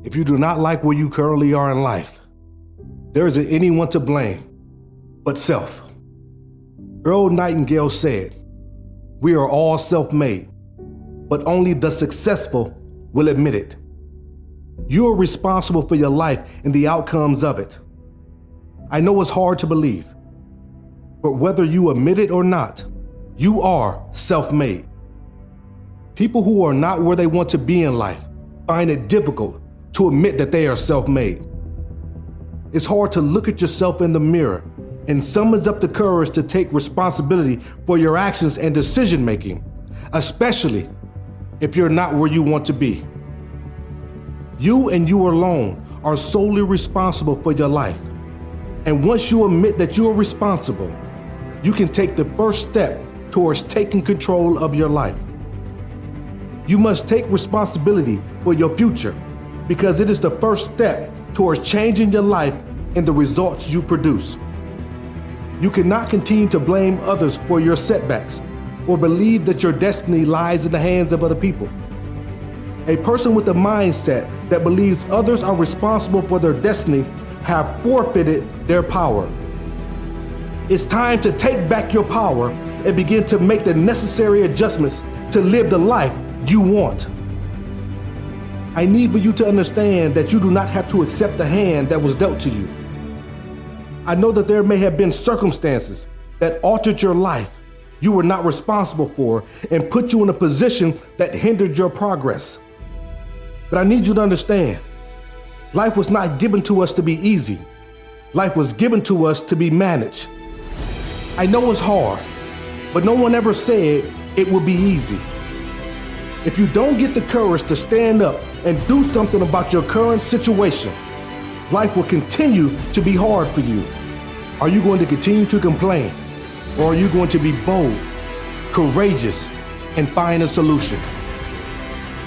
If you do not like where you currently are in life, there isn't anyone to blame but self. Earl Nightingale said, "We are all self-made, but only the successful will admit it." You are responsible for your life and the outcomes of it. I know it's hard to believe, but whether you admit it or not, you are self-made. People who are not where they want to be in life find it difficult to admit that they are self-made. It's hard to look at yourself in the mirror and summons up the courage to take responsibility for your actions and decision-making, especially if you're not where you want to be. You and you alone are solely responsible for your life. And once you admit that you are responsible, you can take the first step towards taking control of your life. You must take responsibility for your future because it is the first step towards changing your life and the results you produce. You cannot continue to blame others for your setbacks or believe that your destiny lies in the hands of other people. A person with a mindset that believes others are responsible for their destiny have forfeited their power. It's time to take back your power and begin to make the necessary adjustments to live the life you want. I need for you to understand that you do not have to accept the hand that was dealt to you. I know that there may have been circumstances that altered your life you were not responsible for and put you in a position that hindered your progress. But I need you to understand, life was not given to us to be easy. Life was given to us to be managed. I know it's hard, but no one ever said it would be easy. If you don't get the courage to stand up and do something about your current situation, life will continue to be hard for you. Are you going to continue to complain? Or are you going to be bold, courageous, and find a solution?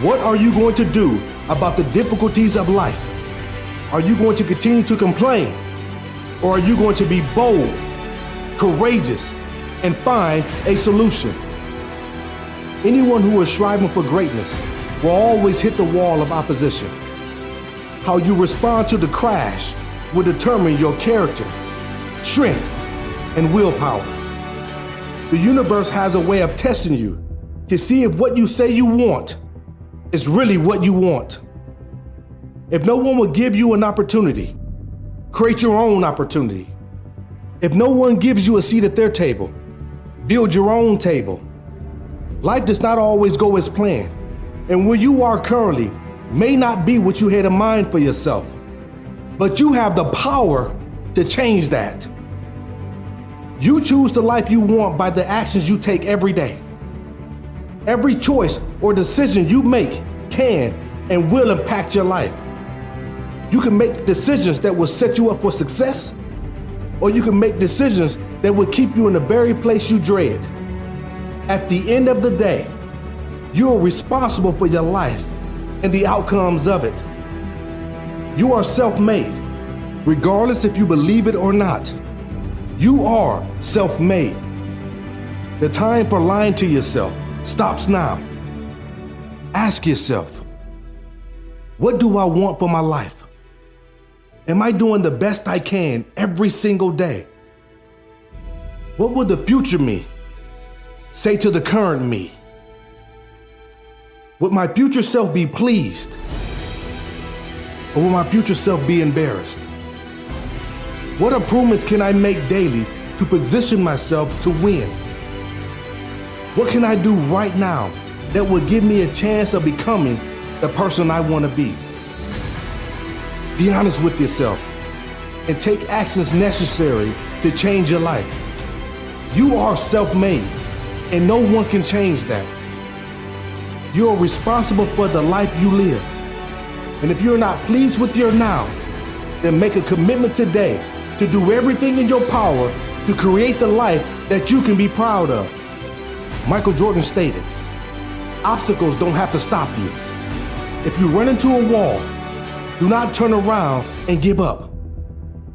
What are you going to do about the difficulties of life? Are you going to continue to complain? Or are you going to be bold, courageous, and find a solution? Anyone who is striving for greatness will always hit the wall of opposition. How you respond to the crash will determine your character, strength, and willpower. The universe has a way of testing you to see if what you say you want is really what you want. If no one will give you an opportunity, create your own opportunity. If no one gives you a seat at their table, build your own table. Life does not always go as planned, and where you are currently may not be what you had in mind for yourself, but you have the power to change that. You choose the life you want by the actions you take every day. Every choice or decision you make can and will impact your life. You can make decisions that will set you up for success, or you can make decisions that will keep you in the very place you dread. At the end of the day, you are responsible for your life and the outcomes of it. You are self-made, regardless if you believe it or not. You are self-made. The time for lying to yourself stops now. Ask yourself, what do I want for my life? Am I doing the best I can every single day? What will the future me say to the current me? Would my future self be pleased? Or will my future self be embarrassed? What improvements can I make daily to position myself to win? What can I do right now that will give me a chance of becoming the person I want to be? Be honest with yourself and take actions necessary to change your life. You are self-made, and no one can change that. You are responsible for the life you live. And if you're not pleased with your now, then make a commitment today to do everything in your power to create the life that you can be proud of. Michael Jordan stated, "Obstacles don't have to stop you. If you run into a wall, do not turn around and give up.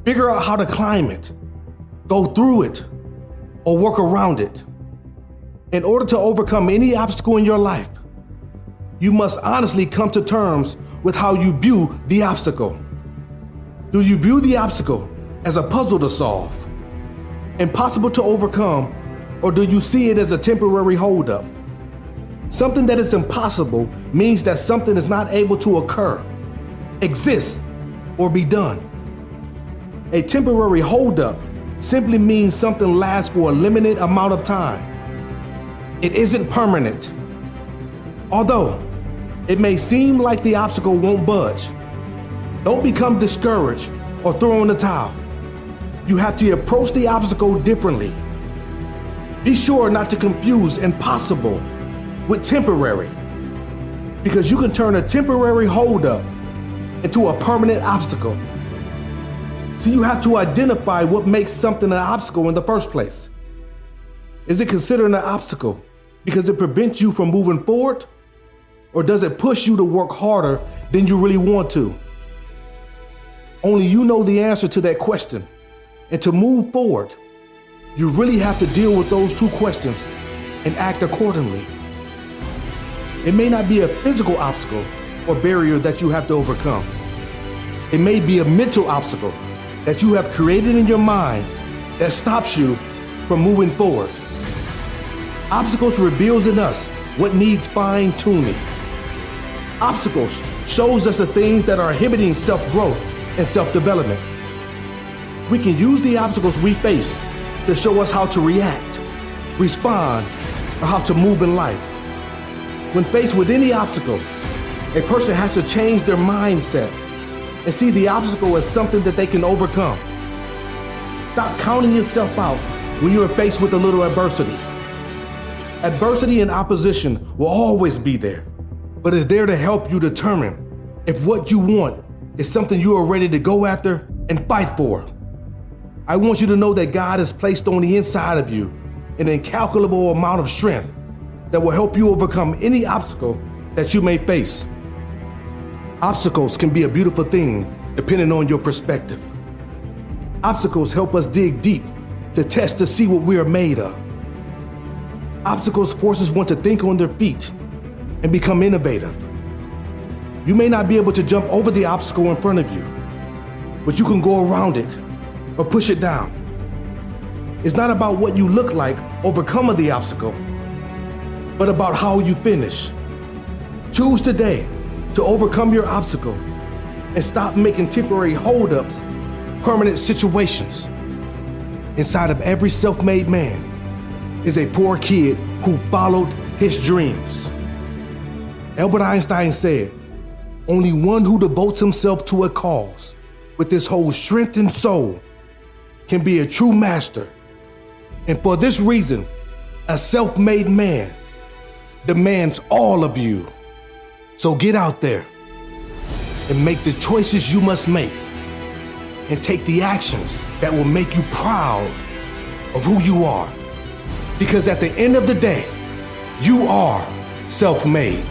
Figure out how to climb it, go through it, or work around it. In order to overcome any obstacle in your life, you must honestly come to terms with how you view the obstacle. Do you view the obstacle as a puzzle to solve, impossible to overcome, or do you see it as a temporary holdup? Something that is impossible means that something is not able to occur, exist, or be done. A temporary holdup simply means something lasts for a limited amount of time. It isn't permanent. Although it may seem like the obstacle won't budge, don't become discouraged or throw in the towel. You have to approach the obstacle differently. Be sure not to confuse impossible with temporary, because you can turn a temporary holdup into a permanent obstacle. So you have to identify what makes something an obstacle in the first place. Is it considered an obstacle because it prevents you from moving forward? Or does it push you to work harder than you really want to? Only you know the answer to that question. And to move forward, you really have to deal with those two questions and act accordingly. It may not be a physical obstacle or barrier that you have to overcome. It may be a mental obstacle that you have created in your mind that stops you from moving forward. Obstacles reveals in us what needs fine-tuning. Obstacles shows us the things that are inhibiting self-growth and self-development. We can use the obstacles we face to show us how to react, respond, or how to move in life. When faced with any obstacle, a person has to change their mindset and see the obstacle as something that they can overcome. Stop counting yourself out when you are faced with a little adversity. Adversity and opposition will always be there, but it's there to help you determine if what you want is something you are ready to go after and fight for. I want you to know that God has placed on the inside of you an incalculable amount of strength that will help you overcome any obstacle that you may face. Obstacles can be a beautiful thing depending on your perspective. Obstacles help us dig deep to test to see what we are made of. Obstacles forces one to think on their feet and become innovative. You may not be able to jump over the obstacle in front of you, but you can go around it or push it down. It's not about what you look like overcoming the obstacle, but about how you finish. Choose today to overcome your obstacle and stop making temporary holdups permanent situations. Inside of every self-made man is a poor kid who followed his dreams. Albert Einstein said, "Only one who devotes himself to a cause with his whole strength and soul can be a true master. And for this reason, a self-made man demands all of you." So get out there and make the choices you must make and take the actions that will make you proud of who you are. Because at the end of the day, you are self-made.